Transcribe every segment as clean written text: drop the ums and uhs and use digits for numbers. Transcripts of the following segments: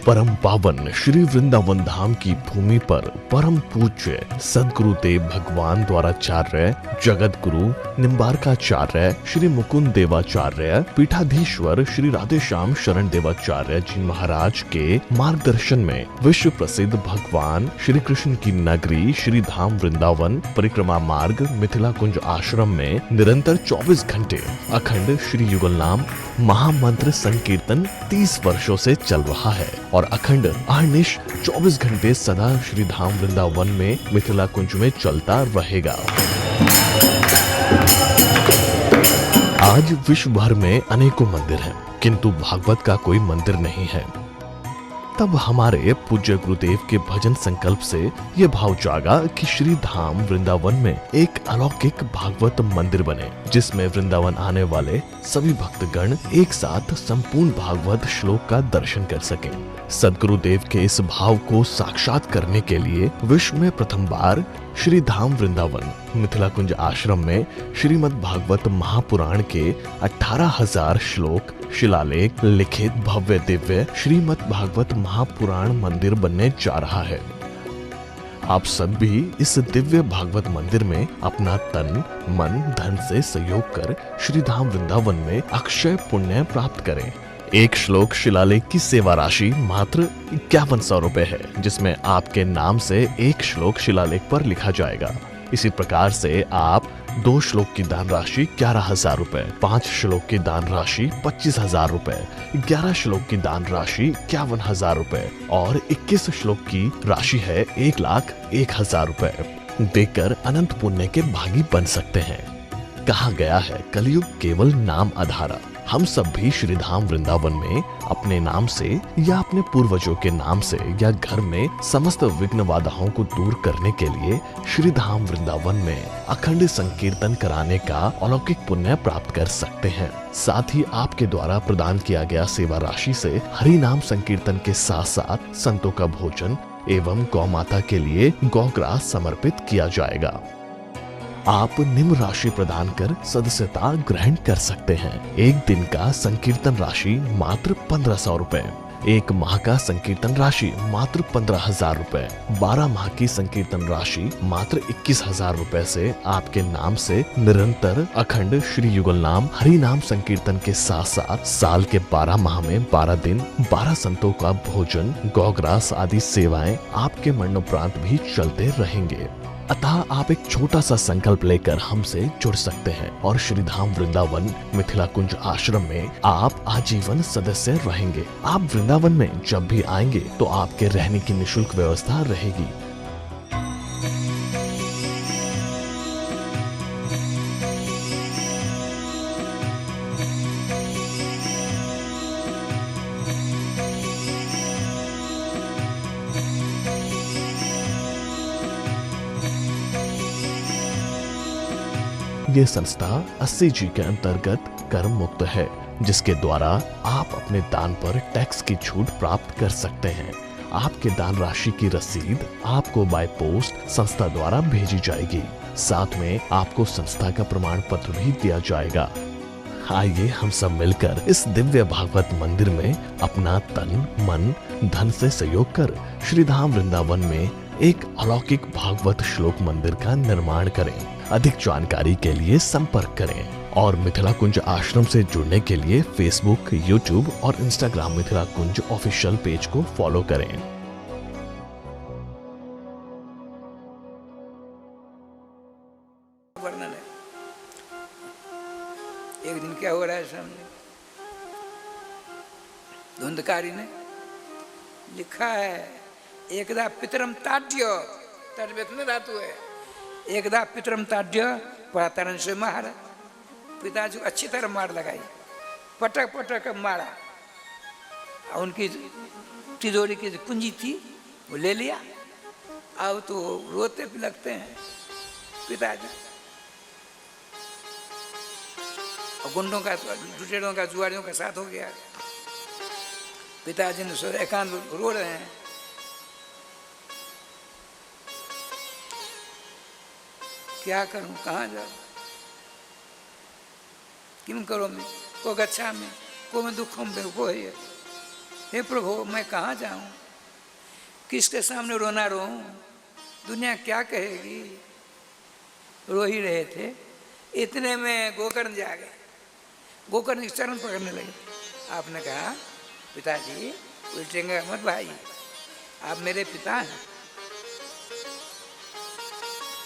परम पावन श्री वृंदावन धाम की भूमि पर परम पूज्य सदगुरुदेव भगवान द्वाराचार्य जगत गुरु निम्बारकाचार्य श्री मुकुंद देवाचार्य पीठाधीश्वर श्री राधेश्याम शरण देवाचार्य जी महाराज के मार्गदर्शन में विश्व प्रसिद्ध भगवान श्री कृष्ण की नगरी श्री धाम वृंदावन परिक्रमा मार्ग मिथिला कुंज आश्रम में निरंतर 24 घंटे अखंड श्री युगल नाम महामंत्र संकीर्तन 30 वर्षों से चल रहा है और अखंड अहर्निश 24 घंटे सदा श्री धाम वृंदावन में मिथिला कुंज में चलता रहेगा। आज विश्व भर में अनेकों मंदिर हैं, किंतु भागवत का कोई मंदिर नहीं है। तब हमारे पूज्य गुरुदेव के भजन संकल्प से ये भाव जागा कि श्री धाम वृंदावन में एक अलौकिक भागवत मंदिर बने, जिसमें वृंदावन आने वाले सभी भक्तगण एक साथ संपूर्ण भागवत श्लोक का दर्शन कर सकें। सदगुरुदेव के इस भाव को साक्षात करने के लिए विश्व में प्रथम बार श्री धाम वृंदावन मिथिला कुंज आश्रम में श्रीमद् भागवत महापुराण के 18,000 श्लोक शिलालेख लिखित भव्य दिव्य श्रीमद् भागवत महापुराण मंदिर बनने जा रहा है। आप सब भी इस दिव्य भागवत मंदिर में अपना तन मन धन से सहयोग कर श्री धाम वृंदावन में अक्षय पुण्य प्राप्त करें। एक श्लोक शिलालेख की सेवा राशि मात्र 5100 रुपए है, जिसमें आपके नाम से एक श्लोक शिलालेख पर लिखा जाएगा। इसी प्रकार से आप 2 श्लोक की दान राशि 11,000 रुपए, 5 श्लोक की दान राशि 25,000 रुपए, 11 श्लोक की दान राशि 51,000 रुपए और 21 श्लोक की राशि है 1,01,000 रुपए देकर अनंत पुण्य के भागी बन सकते हैं। कहा गया है कलयुग केवल नाम आधारा। हम सब भी श्री धाम वृंदावन में अपने नाम से या अपने पूर्वजों के नाम से या घर में समस्त विघ्न बाधाओं को दूर करने के लिए श्री धाम वृंदावन में अखंड संकीर्तन कराने का अलौकिक पुण्य प्राप्त कर सकते हैं। साथ ही आपके द्वारा प्रदान किया गया सेवा राशि से हरि नाम संकीर्तन के साथ साथ संतों का भोजन एवं गौ माता के लिए गौग्रास समर्पित किया जाएगा। आप निम्न राशि प्रदान कर सदस्यता ग्रहण कर सकते हैं। एक दिन का संकीर्तन राशि मात्र 1,500 रुपए, एक माह का संकीर्तन राशि मात्र 15,000 रुपए, 12 माह की संकीर्तन राशि मात्र 21,000 रुपए से आपके नाम से निरंतर अखंड श्री युगल नाम हरि नाम संकीर्तन के साथ साथ साल के 12 माह में 12 दिन 12 संतों का भोजन गौग्रास आदि सेवाएं आपके मरणोपरांत भी चलते रहेंगे। अतः आप एक छोटा सा संकल्प लेकर हमसे जुड़ सकते हैं और श्री धाम वृंदावन मिथिला कुंज आश्रम में आप आजीवन सदस्य रहेंगे। आप वृंदावन में जब भी आएंगे तो आपके रहने की निःशुल्क व्यवस्था रहेगी। ये संस्था 80 जी के अंतर्गत कर मुक्त है, जिसके द्वारा आप अपने दान पर टैक्स की छूट प्राप्त कर सकते हैं। आपके दान राशि की रसीद आपको बाय पोस्ट संस्था द्वारा भेजी जाएगी। साथ में आपको संस्था का प्रमाण पत्र भी दिया जाएगा। आइए हम सब मिलकर इस दिव्य भागवत मंदिर में अपना तन मन धन से सहयोग कर श्री धाम वृंदावन में एक अलौकिक भागवत श्लोक मंदिर का निर्माण करें। अधिक जानकारी के लिए संपर्क करें और मिथिला कुंज आश्रम से जुड़ने के लिए फेसबुक, यूट्यूब और इंस्टाग्राम मिथिला कुंज ऑफिशियल पेज को फॉलो करें। वर्णन है। एक दिन क्या हो रहा है सामने, धुंधकारी ने लिखा है एकदा पितरम ताड्य, तट में धातु है। एकदा पितरम ताड्य प्रातरन से मारा, पिताजी को अच्छी तरह मार लगाई, पटक पटक मारा। उनकी तिजोरी की पूंजी थी वो ले लिया। अब तो रोते भी लगते हैं पिताजी। और गुंडों का लुटेरों का जुआरियों का साथ हो गया। पिताजी ने सोचा एकांत रो रहे हैं। क्या करूं, कहाँ जाऊं, किम करो मैं, को गच्छा में, को मैं दुखों में, को है। हे प्रभु मैं कहाँ जाऊं, किसके सामने रोना रोऊं, दुनिया क्या कहेगी। रो ही रहे थे, इतने में गोकर्ण जा गए। गोकर्ण के चरण पकड़ने लगे। आपने कहा पिताजी उल्टेंगे मत भाई, आप मेरे पिता हैं।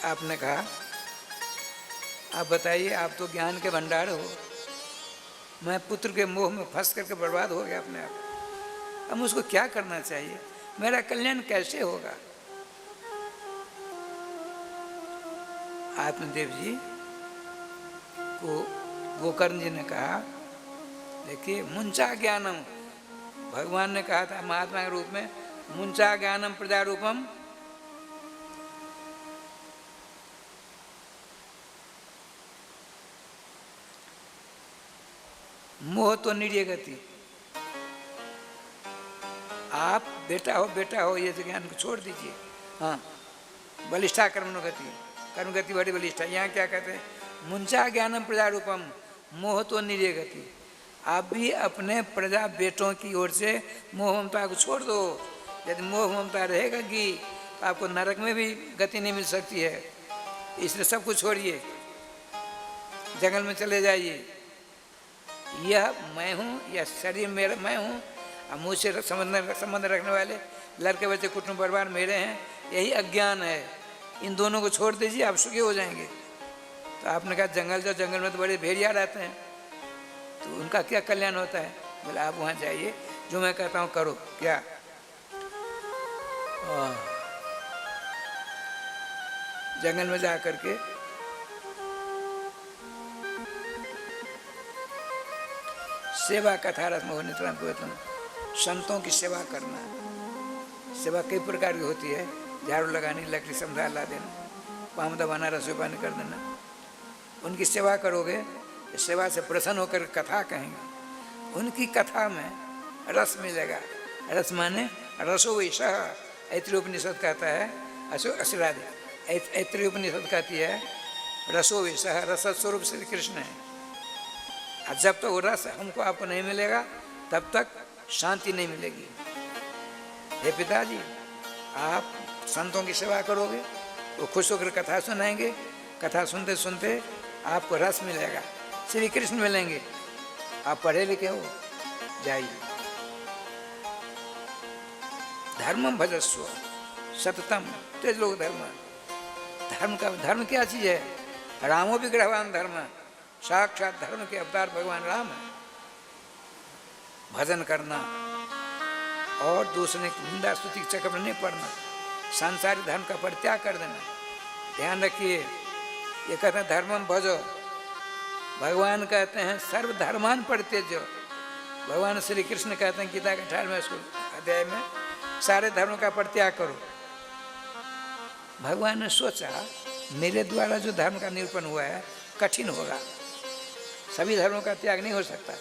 आपने कहा आप बताइए, आप तो ज्ञान के भंडार हो, मैं पुत्र के मोह में फंस करके बर्बाद हो गया अपने आप। अब मुझको क्या करना चाहिए, मेरा कल्याण कैसे होगा। आत्मदेव जी को गोकर्ण जी ने कहा, देखिए मुंचा ज्ञानम, भगवान ने कहा था महात्मा के रूप में, मुंचा ज्ञानम प्रजा रूपम, मोह तो निर्य गति। आप बेटा हो ये ज्ञान को छोड़ दीजिए। हाँ, बलिष्ठा कर्मगति, कर्मगति बड़ी बलिष्ठा। यहाँ क्या कहते हैं, मुंचा ज्ञानम प्रजा रूपम, मोह तो निर्य गति। आप भी अपने प्रजा बेटों की ओर से मोह ममता को छोड़ दो। यदि मोह ममता रहेगा कि आपको नरक में भी गति नहीं मिल सकती है। इसलिए सब कुछ छोड़िए, जंगल में चले जाइए। यह मैं हूँ, यह शरीर मेरा मैं हूँ, और मुझसे संबंध रखने वाले लड़के बच्चे कुटुंब परिवार मेरे हैं, यही अज्ञान है। इन दोनों को छोड़ दीजिए, आप सुखी हो जाएंगे। तो आपने कहा जंगल जाओ, जंगल में तो बड़े भेड़िया रहते हैं, तो उनका क्या कल्याण होता है। बोले आप वहाँ जाइए, जो मैं कहता हूँ करो। क्या जंगल में जा करके सेवा कथा रस मोह नितराम कुतम, संतों की सेवा करना। सेवा कई प्रकार की होती है, झाड़ू लगानी, लकड़ी समझा ला देना, पाम दबाना, रसोई पानी कर देना। उनकी सेवा करोगे, सेवा से प्रसन्न होकर कथा कहेंगे, उनकी कथा में रस मिलेगा। रस माने रसो वैसा, ऐतरेय उपनिषद कहता है, ऐतरेय उपनिषद कहती है रसो वैसा, रस स्वरूप श्री कृष्ण है। और जब तक वो रस हमको आपको नहीं मिलेगा, तब तक शांति नहीं मिलेगी। हे पिताजी, आप संतों की सेवा करोगे, वो खुश होकर कथा सुनाएंगे, कथा सुनते सुनते आपको रस मिलेगा, श्री कृष्ण मिलेंगे। आप पढ़े लिखे हो, जाइए। धर्मम भजस्व सततम तेज लोग धर्म। धर्म क्या चीज है, रामो विग्रहवान धर्म, साक्षात धर्म के अवतार भगवान राम है। भजन करना और दूसरे की निंदा स्तुति के चक्कर में नहीं पड़ना, सांसारिक धर्म का परित्याग कर देना। ध्यान रखिए, ये कहते हैं धर्मम भजो, भगवान कहते हैं सर्वधर्मान परित्यज्य। भगवान श्री कृष्ण कहते हैं गीता के 18वें अध्याय में, सारे धर्मों का परित्याग करो। भगवान ने सोचा मेरे द्वारा जो धर्म का निरूपण हुआ है कठिन होगा, सभी धर्मों का त्याग नहीं हो सकता,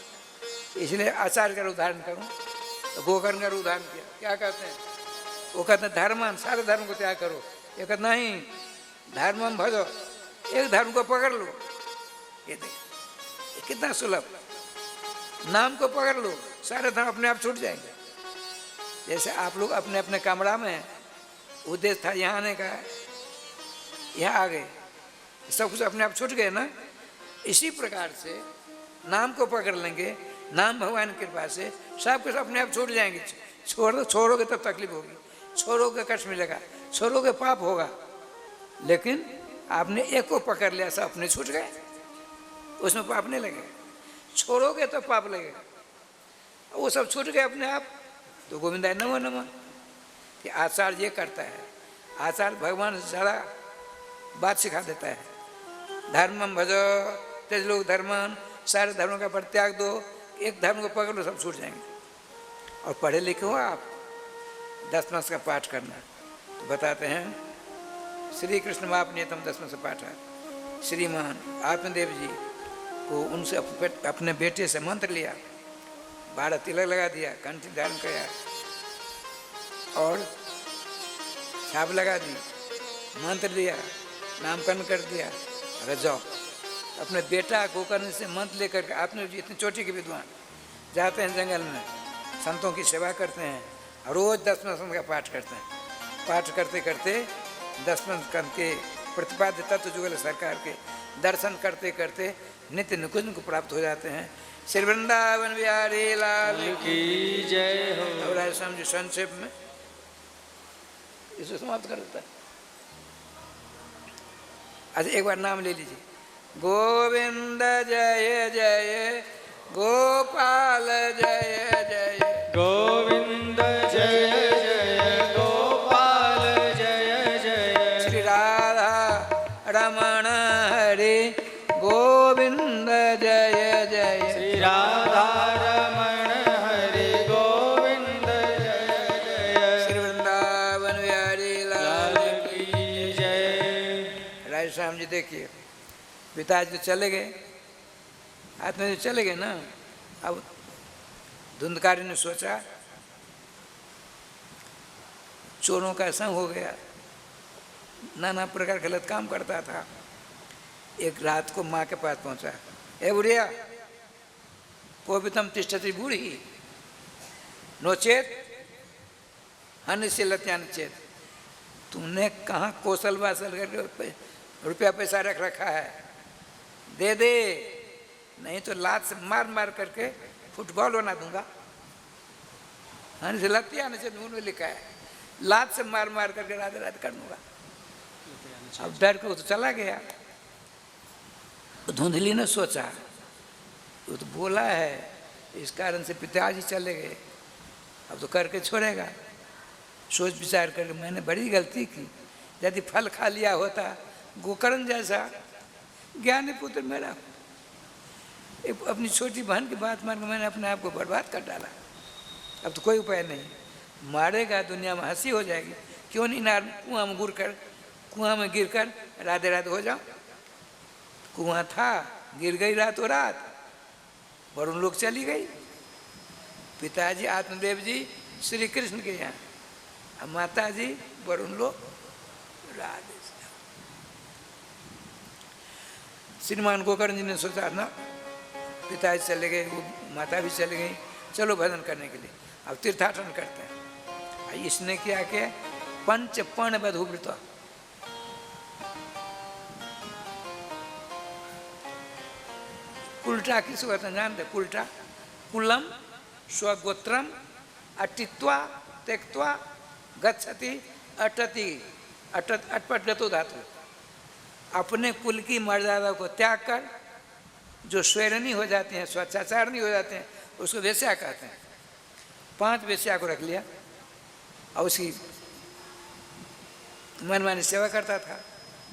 इसलिए आचार्य का उदाहरण करूं। तो गोकर्ण का उदाहरण किया। क्या कहते हैं, वो कहते हैं धर्मान, सारे धर्म को त्याग करो। ये कहते नहीं, धर्मम भजो, एक धर्म को पकड़ लो। ये देखिए कितना सुलभ, नाम को पकड़ लो, सारे धर्म अपने आप छूट जाएंगे। जैसे आप लोग अपने अपने कमरा में, उद्देश्य था यहाँ आने का, यहाँ आ गए, सब कुछ अपने आप छूट गए ना। इसी प्रकार से नाम को पकड़ लेंगे, नाम भगवान की कृपा से सब कुछ अपने आप छूट जाएंगे। छोड़ोगे तब तकलीफ होगी, छोड़ोगे कष्ट मिलेगा, छोड़ोगे पाप होगा। लेकिन आपने एक को पकड़ लिया, सब अपने छूट गए, उसमें पाप नहीं लगेगा। छोड़ोगे तो पाप लगेगा, वो सब छूट गए अपने आप। तो गोविंदा नमो नमो। कि आचार्य ये करता है, आचार्य भगवान से ज़्यादा बात सिखा देता है। धर्मम भजो तेज लोग धर्मन, सारे धर्मों का परित्याग दो, एक धर्म को पकड़ लो, सब छूट जाएंगे। और पढ़े लिखे हो आप, 10 मास का पाठ करना। तो बताते हैं श्री कृष्ण महापनियतम 10 मास पाठ है। श्रीमान आत्मदेव जी को उनसे अपने बेटे से मंत्र लिया, 12 तिलक लगा दिया, कंठी धारण किया और छाप लगा दी, मंत्र दिया, नामकरण कर दिया। अगर जाओ अपने बेटा गोकर्ण से मंत्र लेकर के, आपने जी इतनी चोटी के विद्वान जाते हैं जंगल में, संतों की सेवा करते हैं और रोज 10वें स्कंद का पाठ करते हैं। पाठ करते करते 10वें स्कंद के प्रतिपाद्य तत्व जुगल सरकार के दर्शन करते करते नित्य निकुंज को प्राप्त हो जाते हैं। श्री वृंदावन बिहारी लाल की जय हो। अब राय स्वामी जी संक्षेप में इसे समाप्त कर देता है। अच्छा एक बार नाम ले लीजिए। गोविंद जय जय गोपाल जय जय गोविंद जय जय गोपाल जय जय। श्री राधा रमण हरे गोविंद जय जय। श्री राधा रमण हरे गोविंद जय जय। श्री वृंदावन बिहारी लाल की जय। राय श्याम जी देखिए, पिताजी तो चले गए, आत्मा जी चले गए ना। अब धुंधकारी ने सोचा चोरों का संग हो गया, नाना प्रकार गलत काम करता था। एक रात को माँ के पास पहुंचा, ए बुढ़िया कोपितम तिष्ठति बूढ़ी नोचेत हनिशिलत्यान चेत। तुमने कहाँ कौशल वासल करके रुपया पैसा रख रखा है, दे दे, नहीं तो लात से मार मार करके फुटबॉल बना दूंगा। हनिशिलत्यान चेत में लिखा है, लात से मार मार करके राधे राधे कर दूंगा। अब डर के वो तो चला गया। धुंधली ने सोचा वो तो बोला है, इस कारण से पिताजी चले गए, अब तो करके छोड़ेगा। सोच विचार करके मैंने बड़ी गलती की, यदि फल खा लिया होता गोकर्ण जैसा ज्ञानी पुत्र मेरा, एक अपनी छोटी बहन की बात मान के मैंने अपने आप को बर्बाद कर डाला। अब तो कोई उपाय नहीं, मारेगा दुनिया में हंसी हो जाएगी। क्यों नहीं नार कुआं में गिर कर राधे राधे हो जाओ। कुआं था, गिर गई रातों रात, वरुण लोग चली गई। पिताजी आत्मदेव जी श्री कृष्ण के यहाँ, और माता जी वरुण लोग राधे। श्रीमान गोकर्ण जी ने सोचा ना, पिताजी चले गए, वो माता भी चली गई, चलो भजन करने के लिए अब तीर्थाटन करते हैं। इसने क्या किया, पंच पर्ण बधुवृत, उल्टा किसको कहते हैं जानते? उल्टा कुलम स्वगोत्रम अटित्वा त्यक्त्वा गच्छति अटति अटपट गतो धातु। अपने कुल की मर्यादा को त्याग कर जो स्वेरणी हो जाते हैं, स्वच्छाचारणी हो जाते हैं, उसको वेश्या कहते हैं। 5 वेश्या को रख लिया और उसकी मनमानी सेवा करता था।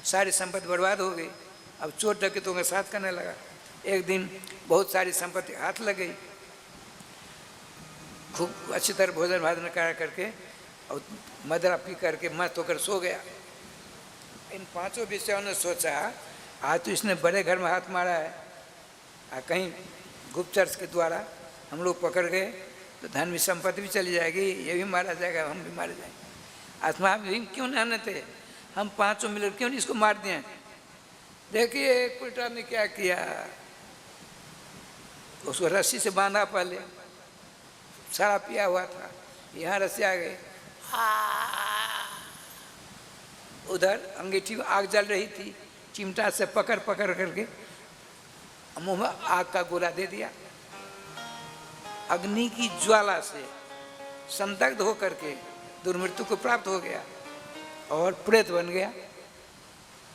सारी संपत्ति बर्बाद हो गई। अब चोर डकैतों के साथ करने लगा। एक दिन बहुत सारी संपत्ति हाथ लग गई, खूब अच्छी तरह भोजन भाजन करा करके और मदरा पी करके मस्त होकर सो गया। इन 5 विषयों ने सोचा आज तो इसने बड़े घर में हाथ मारा है, कहीं गुप्तचर के द्वारा हम लोग पकड़ गए तो धन भी संपत्ति भी चली जाएगी, ये भी मारा जाएगा, हम भी मारे जाएंगे। आत्मा भी क्यों नहाने थे, हम 5 मिलकर क्यों नहीं इसको मार दिए। देखिए कुलटा ने क्या किया, उसको रस्सी से बांधा, पहले शराब पिया हुआ था, यहाँ रस्सी आ गई, उधर अंगीठी में आग जल रही थी, चिमटा से पकड़ पकड़ करके मुंह में आग का गोला दे दिया। अग्नि की ज्वाला से संदग्ध होकर के दुर्मृत्यु को प्राप्त हो गया और प्रेत बन गया।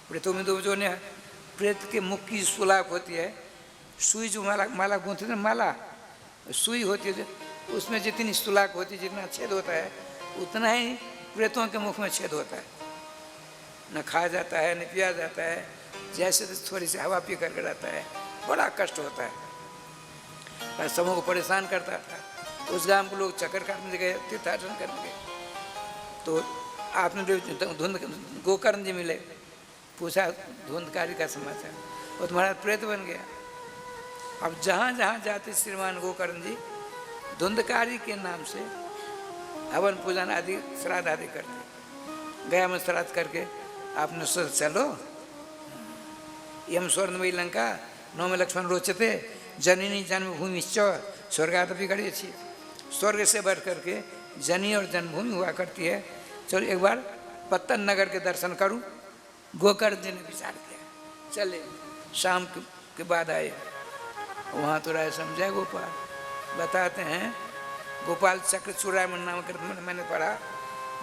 प्रेतों में 2 जोने हैं। प्रेत के मुख की सुलाख होती है, सुई जो माला गूंथते हैं, माला सुई होती है, उसमें जितनी सुलाख होती है, जितना छेद होता है, उतना ही प्रेतों के मुख में छेद होता है। न खाया जाता है, न पिया जाता है, जैसे थोड़ी सी हवा पी करके रहता है, बड़ा कष्ट होता है। समूह को परेशान करता था। उस गांव के लोग चक्कर काटने गए, तीर्थाटन करने गए, तो आपने धुंध गोकर्ण जी मिले, पूछा धुंधकारी का समाचार, वो तुम्हारा प्रेत बन गया। अब जहाँ जहाँ जाते श्रीमान गोकर्ण जी धुंधकारी के नाम से हवन पूजन आदि श्राद्ध आदि करते। गया में श्राद्ध करके आपने सोचा चलो यम स्वर्णमयी लंका नौ में लक्ष्मण रोचते जननी जन्मभूमि स्वर्गादपि गढ़ी। स्वर्ग से बढ़ करके जनी और जन्मभूमि हुआ करती है। चलो एक बार पत्तन नगर के दर्शन करूं। गोकर्ण जी ने विचार किया, चले शाम के बाद आए। वहाँ तो राय समझा गोपाल। बताते हैं गोपाल चक्र चूड़ामणि नाम ग्रंथ मैंने पढ़ा,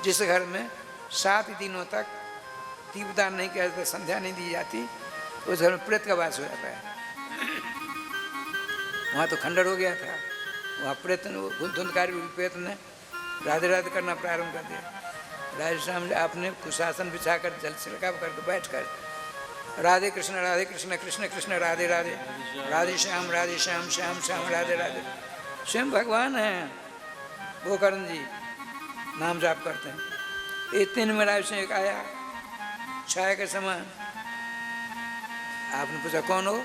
जिस घर में 7 दिनों तक दीपदान नहीं किया जाता, संध्या नहीं दी जाती, उस घर में प्रेत का वास हो जाता है। वहाँ तो खंडर हो गया था। वहाँ प्रेत धुंधकारी प्रेत ने राधे राधे करना प्रारंभ कर दिया। राधे श्याम आपने कुशासन बिछाकर जल छिड़काव करके बैठ कर राधे कृष्ण कृष्ण कृष्ण राधे राधे, राधे श्याम श्याम श्याम राधे राधे। स्वयं भगवान हैं गोकर्ण जी, नाम जाप करते हैं। इतने में राय से एक आया छाया के समान। आपने पूछा कौन हो?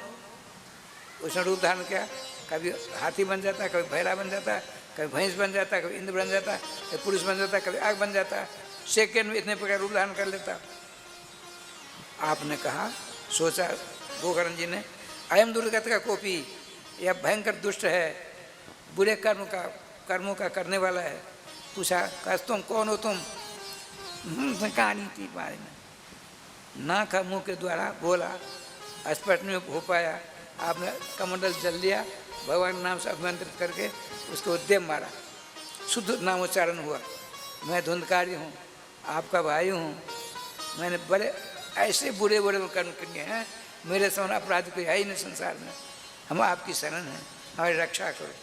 उसने रूप धारण किया, कभी हाथी बन जाता, कभी भैरा बन जाता, कभी भैंस बन जाता, कभी इंद्र बन जाता, कभी पुरुष बन जाता, कभी आग बन जाता। सेकेंड में इतने प्रकार रूप धारण कर लेता। आपने कहा, सोचा गोकर्ण जी ने, अयम दुर्गत का कोपी, यह भयंकर दुष्ट है, बुरे कर्मों का करने वाला है। पूछा कहा तुम कौन हो? तुम कहानी थी बारे में। नाक मुंह के द्वारा बोला, स्पष्ट में हो पाया। आपने कमंडल जल लिया, भगवान नाम से अभिमंत्रित करके उसको उद्यम मारा, शुद्ध नामोच्चारण हुआ। मैं धुंधकारी हूँ, आपका भाई हूँ, मैंने बड़े ऐसे बुरे कर्म किए हैं, मेरे समान अपराध कोई है ही नहीं संसार में। हम आपकी शरण हैं, हमारी रक्षा करो।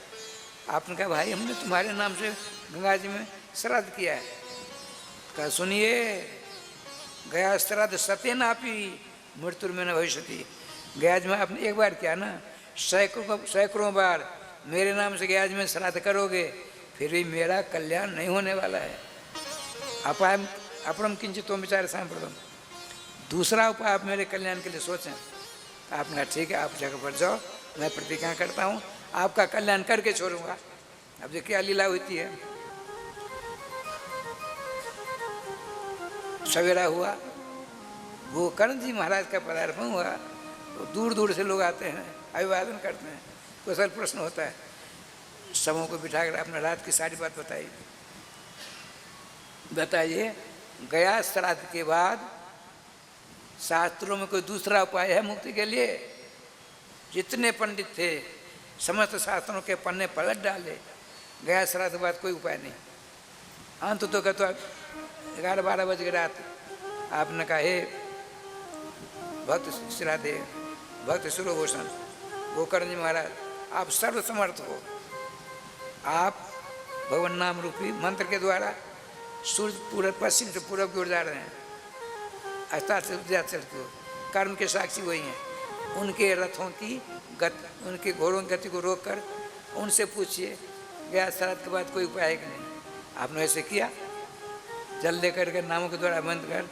आपने कहा भाई हमने तुम्हारे नाम से गंगा जी में श्राद्ध किया है। कहा सुनिए, गया श्राद्ध सत्यनापी मृत्यु में न भविष्यति। गयाज में आपने एक बार किया ना, सैकड़ों बार मेरे नाम से गयाज में श्राद्ध करोगे, फिर भी मेरा कल्याण नहीं होने वाला है। अपायम अपरम किंचित तो विचार सांप्रदम, दूसरा उपाय आप मेरे कल्याण के लिए सोचें। आपने कहा ठीक है, आप जगह पर जाओ, मैं प्रतिज्ञा करता हूँ आपका कल्याण करके छोड़ूंगा। अब जो क्या लीला होती है। सवेरा हुआ, गोकर्ण जी महाराज का पदार्पण हुआ, तो दूर दूर से लोग आते हैं, अभिवादन करते हैं, कुशल प्रश्न होता है। सबों को बिठाकर आपने रात की सारी बात बताई। बताइए, गया श्राद्ध के बाद शास्त्रों में कोई दूसरा उपाय है मुक्ति के लिए? जितने पंडित थे समस्त शास्त्रों के पन्ने पलट डाले, गया श्राद्ध के बाद कोई उपाय नहीं। अंत तो कहते 11-12 बज गए रात। आपने कहा हे भक्त श्राद्धे, भक्त सुरभूषण गोकर्ण जी महाराज, आप सर्वसमर्थ हो। आप भगवान नाम रूपी मंत्र के द्वारा सूर्य पूर्व पश्चिम से पूर्व की ओर जा रहे हैं, अस्ताचल से चलते हो, कर्म के साक्षी वही हैं। उनके रथों की गति, उनके घोड़ों की गति को रोककर उनसे पूछिए गया श्राद्ध के बाद कोई उपाय है कि नहीं। आपने ऐसे किया, जल लेकर के नामों के द्वारा बंद कर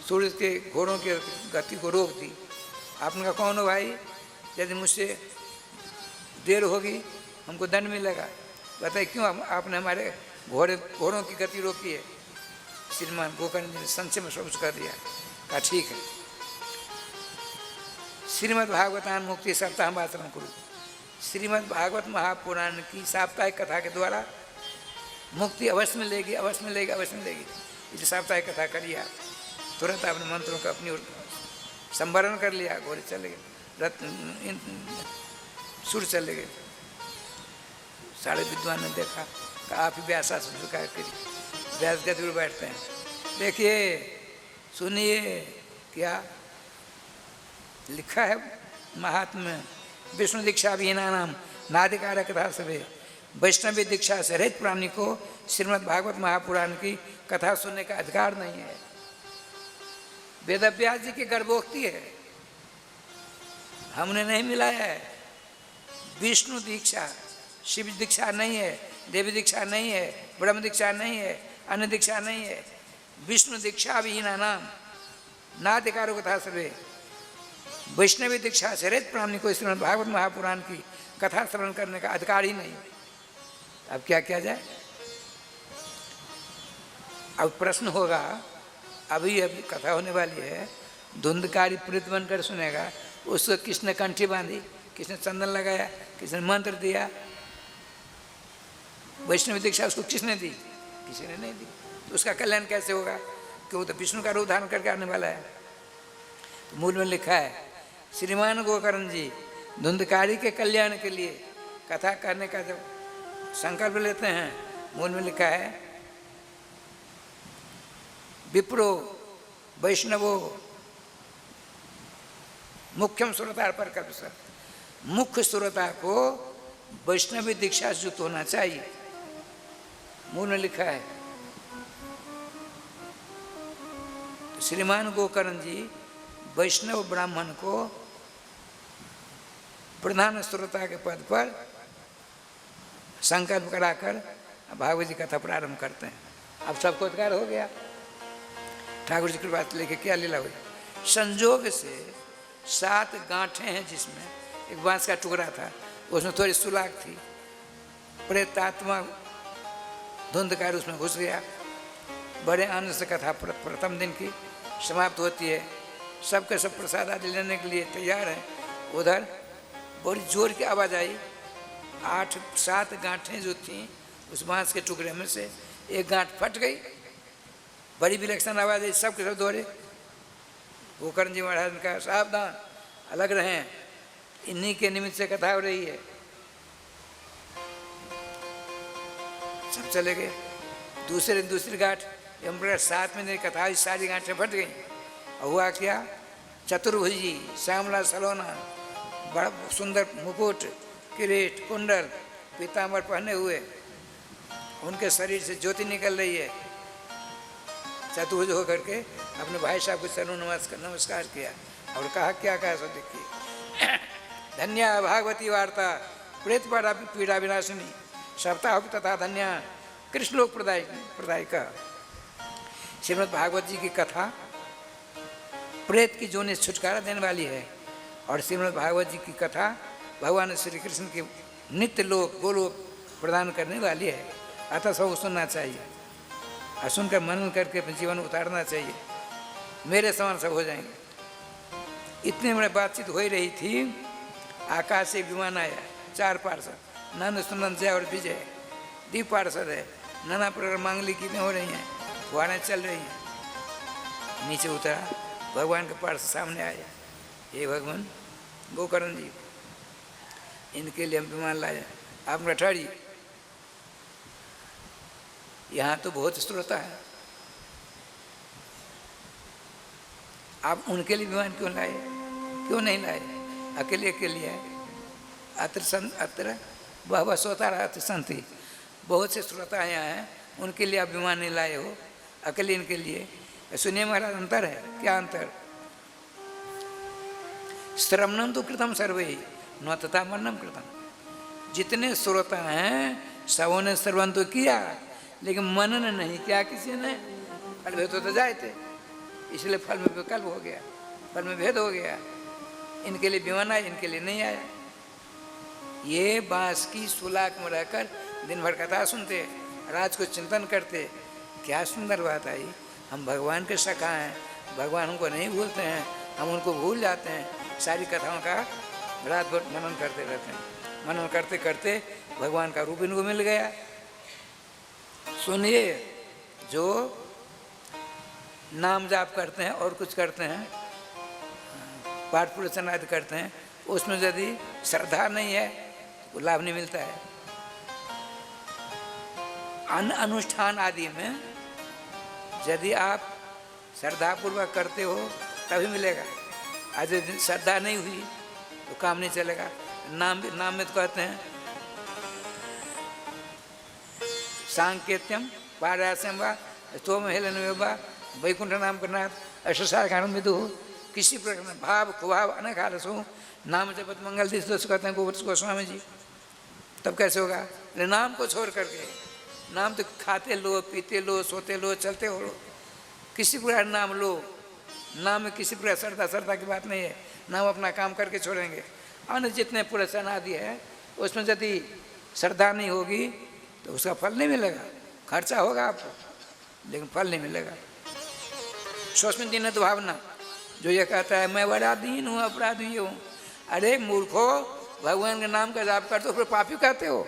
सूर्य के घोड़ों की गति को रोक दी। आपने कहा कौन हो भाई, यदि मुझसे देर होगी हमको दंड मिलेगा। बताइए क्यों आपने हमारे घोड़ों की गति रोकी है? श्रीमान गोकर्ण जी ने संशय में सब कर दिया। कहा ठीक है, श्रीमद् भागवतान मुक्ति सप्ताह आचरण करूँ। श्रीमद् भागवत महापुराण की साप्ताहिक कथा के द्वारा मुक्ति अवश्य मिलेगी, अवश्य मिलेगी, अवश्य मिलेगी। इसे साप्ताहिक कथा करिए। आप तुरंत आपने मंत्रों का अपनी ओर संवरण कर लिया, घोड़े चले गए, रथ सुर चले गए। सारे विद्वान ने देखा, कहा आप ही व्यासासन स्वीकार करिए। व्यास गति पर बैठते हैं। देखिए सुनिए क्या लिखा है महात्म्य में। विष्णु दीक्षा विहीना नाम नादिकार कथा सभे, वैष्णवी दीक्षा से रहित प्राणी को श्रीमद् भागवत महापुराण की कथा सुनने का अधिकार नहीं है। वेदव्यास जी की गर्भोक्ति है, हमने नहीं मिलाया है। विष्णु दीक्षा, शिव दीक्षा नहीं है, देवी दीक्षा नहीं है, ब्रह्म दीक्षा नहीं है, अन्य दीक्षा नहीं है। विष्णु दीक्षा विहीना नाम नाधिकारो कथा सभे, वैष्णवी दीक्षा से रहित प्राणी को श्रीमद् भागवत महापुराण की कथा श्रवण करने का अधिकार ही नहीं। अब क्या किया जाए? अब प्रश्न होगा, अभी कथा होने वाली है, धुंधकारी प्रीत बनकर सुनेगा, उसको किसने कंठी बांधी, किसने चंदन लगाया, किसने मंत्र दिया? वैष्णव दीक्षा उसको किसने दी? किसी ने नहीं दी। तो उसका कल्याण कैसे होगा? कि वो तो विष्णु का रूप धारण करके आने वाला है। तो मूल में लिखा है, श्रीमान गोकर्ण जी धुंधकारी के कल्याण के लिए कथा करने का जब संकल्प लेते हैं, मूल में लिखा है, विप्रो वैष्णवो मुख्यम सुरता पर कल्प सर, मुख्य सुरता को वैष्णवी दीक्षा से युक्त होना चाहिए। मूल में लिखा है, श्रीमान गोकर्ण जी वैष्णव ब्राह्मण को प्रधान श्रोता के पद पर संकल्प कराकर भागवत जी कथा प्रारंभ करते हैं। अब सबको अधिकार हो गया। ठाकुर जी की बात लेके क्या लीला हुई? संजोग से 7 गांठें हैं, जिसमें एक बांस का टुकड़ा था, उसमें थोड़ी सुलाग थी। प्रेतात्मा धुंधकार उसमें घुस गया। बड़े आनंद से कथा प्रथम दिन की समाप्त होती है। सबके सब प्रसाद आदि लेने के लिए तैयार हैं। उधर बड़ी जोर की आवाज़ आई। 8-7 गांठें जो थीं उस बांस के टुकड़े में से एक गांठ फट गई। बड़ी विलक्षण आवाज़ आई, सबके सब दौड़े। गोकर्ण जी महाराज ने कहा, सावधान, अलग रहें, इन्हीं के निमित्त से कथा हो रही है। सब चले गए। दूसरी गांठ एवं प्रकार 7 में कथा हुई, सारी गांठें फट गई। और हुआ क्या? चतुर्भुजी श्यामला सलोना, बड़ा सुंदर मुकुट, किरीट, कुंडल, पीताम्बर पहने हुए, उनके शरीर से ज्योति निकल रही है। चतुर्भुज होकर के अपने भाई साहब को चरण नमस्कार किया और कहा, क्या कहा सो देखिए, धन्या भागवती वार्ता प्रेत पीड़ा विनाशिनी सप्ताह तथा धन्या कृष्णलोक प्रदायिका। श्रीमद् भागवत जी की कथा प्रेत की जोनि से छुटकारा देने वाली है। और श्रीमद् भागवत जी की कथा भगवान श्री कृष्ण के नित्य लोक गोलोक प्रदान करने वाली है। अतः सबको सुनना चाहिए और सुनकर मनन करके अपने जीवन उतारना चाहिए। मेरे समान सब हो जाएंगे। इतने बड़े बातचीत हो ही रही थी, आकाश से विमान आया, 4 पार्षद, नंद सुनंद जय और विजय, दीप पार्षद है, नाना प्रकार मांगली गीतें हो रही हैं, फुहारें चल रही हैं। नीचे उतरा, भगवान के पार्षद सामने आया, हे भगवान गोकर्ण जी, इनके लिए हम विमान लाए, आप ठहरिए, यहाँ तो बहुत श्रोता है, आप उनके लिए विमान क्यों लाए? क्यों नहीं लाए? अकेले है। अत्र वह श्रोता रहते संति, बहुत से श्रोता यहाँ हैं, उनके लिए आप विमान नहीं लाए हो, अकेले इनके लिए। सुनिए महाराज, अंतर है। क्या अंतर? श्रवणम तो कृतम सर्वे न तथा मननम कृतम। जितने श्रोता हैं सबों ने श्रवण तो किया, लेकिन मनन नहीं किया किसी ने। फल भेद तो जाए थे, इसलिए फल में विकल्प हो गया, फल में भेद हो गया। इनके लिए विमान आया, इनके लिए नहीं आया। ये बांस की सुलाक में रहकर दिन भर कथा सुनते, राज को चिंतन करते। क्या सुंदर बात आई। हम भगवान के सखा हैं, भगवान हमको नहीं भूलते हैं, हम उनको भूल जाते हैं। सारी कथाओं का रात भर मनन करते रहते हैं। मनन करते करते भगवान का रूप इनको मिल गया। सुनिए, जो नाम जाप करते हैं और कुछ करते हैं, पाठ प्रवचन आदि करते हैं, उसमें यदि श्रद्धा नहीं है तो लाभ नहीं मिलता है। अन्य अनुष्ठान आदि में यदि आप श्रद्धापूर्वक करते हो तभी मिलेगा। आज यदि श्रद्धा नहीं हुई तो काम नहीं चलेगा। नाम में तो कहते हैं सांकेत्यम पारायसम वा स्तोम हेलन वा वैकुंठ नाम करना अशसार कारण विदु। किसी प्रकार भाव कुभाव अनखालस हो, नाम जपत मंगल दिस दोष कहते हैं गोस्वामी जी। तब कैसे होगा? नाम को छोड़ करके, नाम तो खाते लो, पीते लो, सोते लो, चलते हो, किसी प्रकार नाम लो। नाम में किसी प्रकार श्रद्धा की बात नहीं है। नाम अपना काम करके छोड़ेंगे। अन्य जितने प्रवचन आदि है उसमें यदि श्रद्धा नहीं होगी तो उसका फल नहीं मिलेगा। खर्चा होगा आपको, लेकिन फल नहीं मिलेगा। सोचने दीन तो भावना, जो ये कहता है मैं बड़ा दीन हूँ, अपराधी हूँ, अरे मूर्खो, भगवान के नाम का जाप करते हो फिर पापी कहते हो।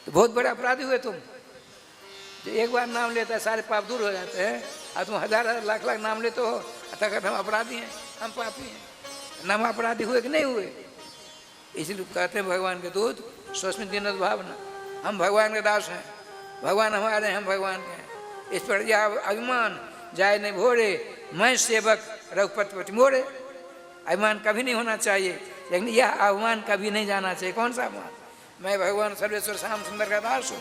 तो बहुत बड़े अपराधी हुए तुम। जो एक बार नाम लेता है सारे पाप दूर हो जाते हैं, और तुम हजार हजार लाख लाख नाम लेते हो, तक हम अपराधी हैं, हम पापी हैं। नाम अपराधी हुए कि नहीं हुए? इसलिए कहते हैं भगवान के दूत स्वस्मित दीनत भावना, हम भगवान के दास हैं, भगवान हमारे हैं, हम भगवान के हैं। इस पर यह अभिमान जाए नहीं भोरे, मैं सेवक रघुपति पति मोरे। अभिमान कभी नहीं होना चाहिए, लेकिन यह अभिमान कभी नहीं जाना चाहिए। कौन सा अभिमान? मैं भगवान सर्वेश्वर श्याम सुंदर का दास हूँ,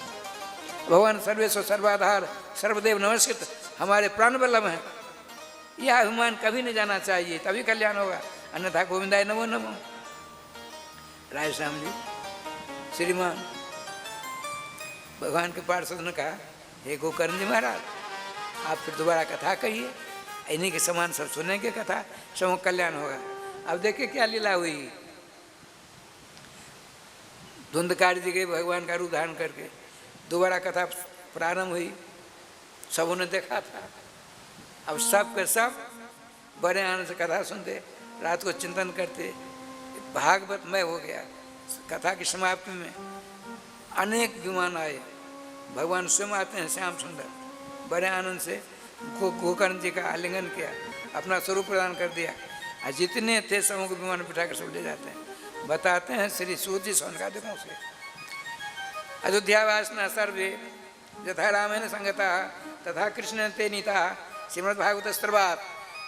भगवान सर्वेश्वर सर्वाधार सर्वदेव नमस्कृत हमारे प्राण बल्लभ हैं। यह अभिमान कभी नहीं जाना चाहिए, तभी कल्याण होगा, अन्यथा गोविंदाय नमो नमो। राय श्याम जी श्रीमान भगवान के पार्षद ने कहा, हे गोकर्ण जी महाराज, आप फिर दोबारा कथा कहिए, इन्हीं के समान सब सुनेंगे कथा, सब कल्याण होगा। अब देखिए क्या लीला हुई। धुंधकार जी गए भगवान का रूप धारण करके, दोबारा कथा प्रारंभ हुई, सबों ने देखा था। अब सब के सब बड़े आनंद से कथा सुनते, रात को चिंतन करते, भागवतमय हो गया। कथा की समाप्ति में अनेक विमान आए, भगवान स्वयं आते हैं श्याम सुंदर, बड़े आनंद से गोकर्ण जी का आलिंगन किया, अपना स्वरूप प्रदान कर दिया, और जितने थे सबों को विमान में बिठा कर सब ले जाते हैं। बताते हैं श्री सूत जी सौनकादिकों से, अयोध्यावासिनः सर्वे यथा रामेण संगता तथा कृष्ण ते नीता श्रीमद् भागवत स्त्रवात।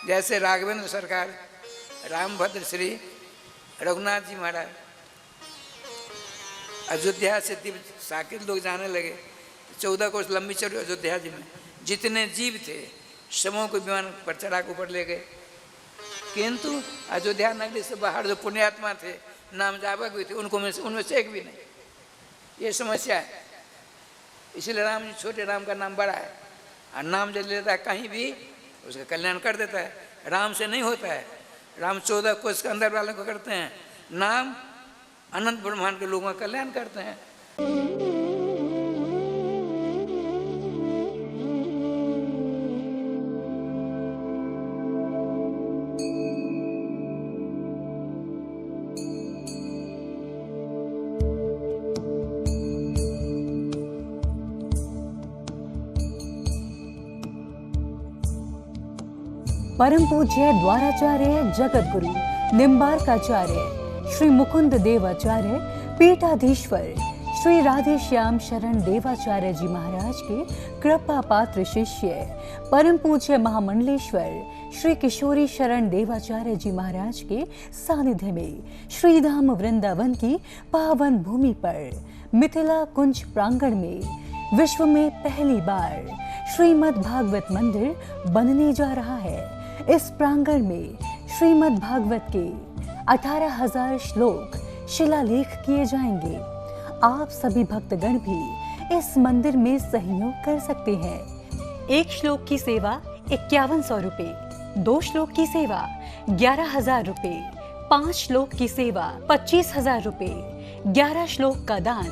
जैसे राघवेंद्र सरकार रामभद्र श्री रघुनाथ जी महाराज अयोध्या से दिव्य साकिर लोग जाने लगे, 14 कोस लंबी चौड़ी अयोध्या जी में जितने जीव थे सबों को विमान पर चढ़ा के ऊपर ले गए। किंतु अयोध्या नगरी से बाहर जो पुण्यात्मा थे, नाम जावक भी थे, उनमें से एक भी नहीं। ये समस्या है। इसलिए राम जी छोटे, राम का नाम बड़ा है, और नाम जब लेता है कहीं भी उसका कल्याण कर देता है। राम से नहीं होता है, राम 14 कोस के अंदर वालों को करते हैं, नाम अनंत ब्रह्मांड के लोगों का कल्याण करते हैं। परम पूज्य द्वाराचार्य जगत गुरु निम्बार्काचार्य श्री मुकुंद देवाचार्य पीठाधीश्वर श्री राधे श्याम शरण देवाचार्य जी महाराज के कृपा पात्र शिष्य परम पूज्य महामंडलेश्वर श्री किशोरी शरण देवाचार्य जी महाराज के सानिध्य में श्रीधाम वृंदावन की पावन भूमि पर मिथिला कुंज प्रांगण में विश्व में पहली बार श्रीमद् भागवत मंदिर बनने जा रहा है। इस प्रांगण में श्रीमद् भागवत के 18,000 श्लोक शिलालेख किए जाएंगे। आप सभी भक्तगण भी इस मंदिर में सहयोग कर सकते हैं। एक श्लोक की सेवा 5100 रुपए, 2 श्लोक की सेवा 11,000 रुपए, 5 श्लोक की सेवा 25,000 रुपए, 11 श्लोक का दान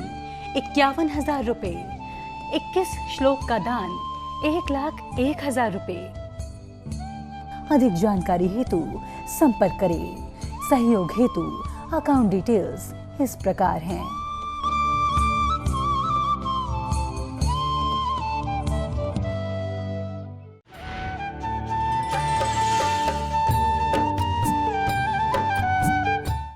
51,000 रुपए, 21 श्लोक का दान 1,01,000 रुपए। अधिक जानकारी हेतु संपर्क करें। सहयोग हेतु अकाउंट डिटेल्स इस प्रकार हैं।